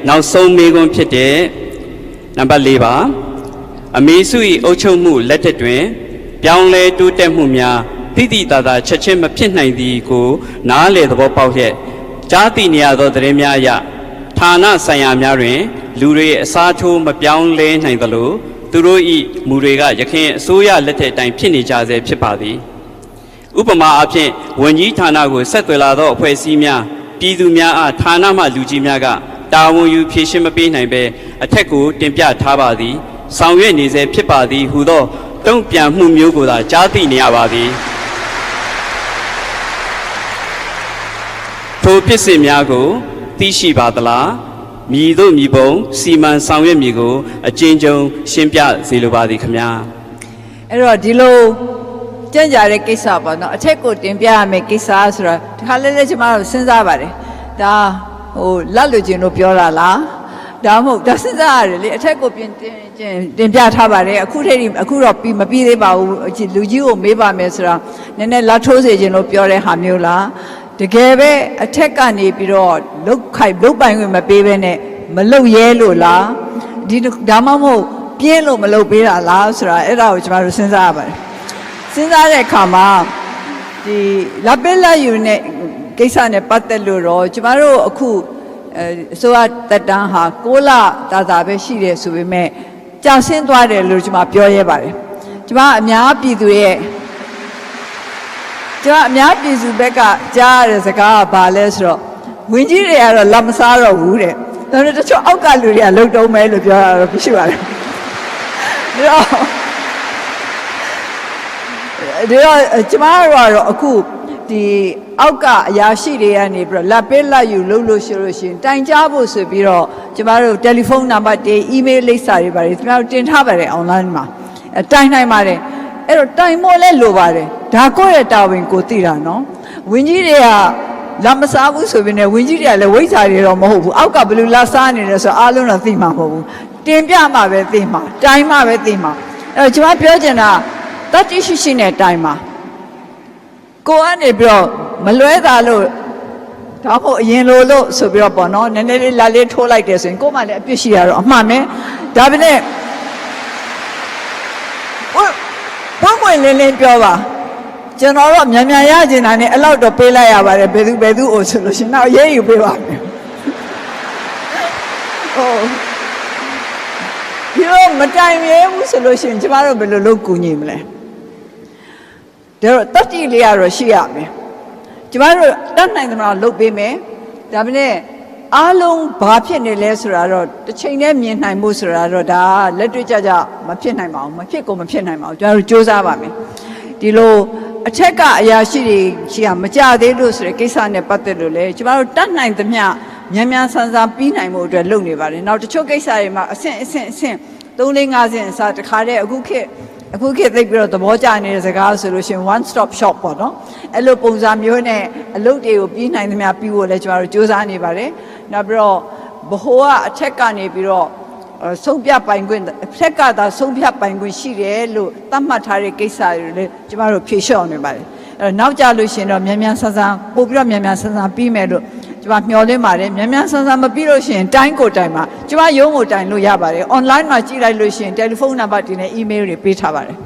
နောက်ဆုံးမေးခွန်းဖြစ်တဲ့နံပါတ်၄ပါအမေစု၏အုပ်ချုပ်မှုလက်ထက်တွင်ပြောင်းလဲတိုးတက်မှုများတိတိတသာချက်ချင်းမဖြစ်နိုင်သည်ကိုနားလေသဘောပေါက်လျက်ကြားသိနေရသောသတင်းများအရဌာနဆိုင်ရာများတွင်လူတွေအစားထိုးမပြောင်းလဲနိုင်သလိုသူတို့၏မူတွေကရခိုင်အစိုးရလက်ထက်တိုင်းဖြစ်နေကြဆဲဖြစ်ပါသည်ဥပမာအဖြစ်ဝန်ကြီးဌာနကိုဆက်သွယ်လာသောအဖွဲ့အစည်းများပြည်သူများအားဌာနမှလူကြီးများကတာဝန်ယူဖြေရှင်းမပေးနိုင်ပဲအထက်ကိုတင်ပြထားပါသည်ဆောင်ရွက်နေဆဲဖြစ်ပါသည်ဟူသောတုံ့ပြန်မှုမျိုးကိုသာကြားသိနေရပါသည်ထိုဖြစ်စဉ်များကိုသိရှိပါသလားမြည်တို့မြည်ပုံစီမံဆောင်ရွက်မည်ကိုအကျဉ်းချုပ်ရှင်းပြစေလိုပါသည်ခင်ဗျာအဲ့တော့ဒီလိုကြံ့ကြာတဲ့ကိစ္စပေါ့နော်အထက်ကိုတင်ပြရမယ်ကိစ္စဆိုတော့ဒီခါလေးလေးကျွန်တော်စဉ်းစားပါတယ်ဒါလက်လူချင်းတို့ပြောတာလားဒါမဟုတ်ဒါစဉ်းစားရတယ်လေအထက်ကိုတင်ပြထားပါတယ်အခုထိအခုတော့မပြီးသေးပါဘူးလူကြီးကိုမေးပါမယ်ဆိုတော့နည်းနည်းလက်ထိုးစေခြင်းလို့ပြောတဲ့ဟာမျိုးလားတကယ်ပဲအထက်ကနေပြီးတော့လုတ်ပိုင်ခွင့်မပေးဘဲနဲ့မလုတ်ရဲလို့လားဒီဒါမှမဟုတ်ပြင်းလို့မလုတ်ပေးတာလားဆိုတာအဲ့ဒါကိုကျွန်တော်တို့စဉ်းစားရပါတယ်စဉ်းစားတဲ့အခါမှာဒီလက်ပစ်လက်ယူနဲ့ကိစ္စနဲ့ပတ်သက်လို့တော့ကျမတို့အခုအစိုးရတက်တန်းဟာ6လတာပဲရှိတယ်ဆိုပေမဲ့ကြာဆင်းသွားတယ်လို့ကျမပြောရဲပါတယ်ကျမအများပြည်သူဘက်ကကြားရတဲ့စကားကဘာလဲဆိုတော့ဝင်ကြီးတွေကတော့လက်မစားတော့ဘူးတဲ့ဒါပေမဲ့တချို့အောက်ကလူတွေကလှုပ်တုံးမဲလို့ပြောတာတော့ဖြစ်ပါတယ်ဒီတော့ကျမတို့ကတော့အခုဒီအောက်ကအရာရှိတွေကနေပြီးတော့လက်ပေးလက်ယူလုပ်လို့ရှိလို့ရှိရင်တိုင်ကြားဖို့ဆိုပြီးတော့ကျမတို့တယ်လီဖုန်းနံပါတ်တွေအီးမေးလ်လိပ်စာတွေပါတယ်ကျမတို့တင်ထားပါတယ်အွန်လိုင်းမှာတိုင်နိုင်ပါတယ်အဲ့တော့တိုင်မို့လဲလိုပါတယ်ဒါကိုယ့်ရဲ့တာဝန်ကိုသိတာနော်ဝင်ကြီးတွေကလက်မစားဘူးဆိုပြီးနေဝင်ကြီးတွေကလည်းဝိဇ္ဇာတွေတော့မဟုတ်ဘူးအောက်ကဘယ်လိုလက်စားနေလဲဆိုအားလုံးတော့သိမှာမဟုတ်ဘူးတင်ပြမှပဲသိမှာတိုင်မှပဲသိမှာအဲ့တော့ကျမပြောချင်တာတတိရှိနဲ့တိုင်မှာကိုကနေပြီးတော့မလွဲတာလို့ဒါဖို့အရင်လို့ဆိုပြီးတော့ပေါ့နော်နည်းနည်းလေးလာလေးထိုးလိုက်တယ်ဆိုရင်ကိုမှလည်းအပြစ်ရှိရတော့အမှန်ပဲဒါပေမဲ့ဘုံဝင်လင်းပြောပါကျွန်တော်တော့မြန်မြန်ရကျင်တာနဲ့အဲ့လောက်တော့ပေးလိုက်ရပါတယ်ဘယ်သူအိုဆိုလို့ရှင်တော့ရေးယူပေးပါမယ်ဒီတော့မတိုင်ရဲဘူးဆိုလို့ရှင်ကျမတို့ဘယ်လိုလုပ်ကူညီမလဲဒါတော့တတိလေးကတော့ရှိရမယ်ကျမတို့တတ်နိုင်သမျှလုပ်ပေးမယ်ဒါပေမဲ့အားလုံးဘာဖြစ်နေလဲဆိုတာတော့တစ်ချိန်တည်းမြင်နိုင်မှုဆိုတာတော့ဒါလက်တွေ့ကြမဖြစ်နိုင်ပါဘူးမဖြစ်နိုင်ပါဘူးကျွန်တော်တို့စူးစမ်းပါမယ်ဒီလိုအထက်ကအရာရှိတွေရှိရမကြသေးလို့ဆိုတဲ့ကိစ္စနဲ့ပတ်သက်လို့လေကျမတို့တတ်နိုင်သမျှမြန်ဆန်ပြီးနိုင်မှုအတွက်လုပ်နေပါတယ်နောက်တချို့ကိစ္စတွေမှာအဆင့်3-4-5ဆင့်အစားတခါတည်းအခုခေတ်သိပြီးတော့သဘောကျနေတဲ့စကားဆိုလို့ရှိရင် one stop shop ပေါ့နော်အဲ့လိုပုံစံမျိုးနဲ့အလုပ်တွေကိုပြီးနိုင်သမျှပြီးဖို့လည်းကျမတို့စူးစမ်းနေပါတယ်နောက်ပြီးတော့ဘဟိုကအထက်ကနေပြီးတော့ဆုံးဖြတ်ပိုင်ခွင့်အထက်ကသာဆုံးဖြတ်ပိုင်ခွင့်ရှိတယ်လို့သတ်မှတ်ထားတဲ့ကိစ္စတွေလည်းကျမတို့ဖြေလျှော့နေပါတယ်အဲ့တော့နောက်ကြလို့ရှိရင်တော့မြန်ဆန်ပို့ပြီးတော့မြန်ဆန်ပြီးမယ်လို့ကျမမျှော်လင့်ပါတယ်မြန်ဆန်မပြီးလို့ရှိရင်တိုင်းကိုတိုင်းမှာကျမရုံးကိုတိုင်းလို့ရပါတယ် online မှာကြည့်လိုက်လို့ရှိရင်တယ်လီဖုန်းနံပါတ်တွေနဲ့ email တွေပေးထားပါတယ်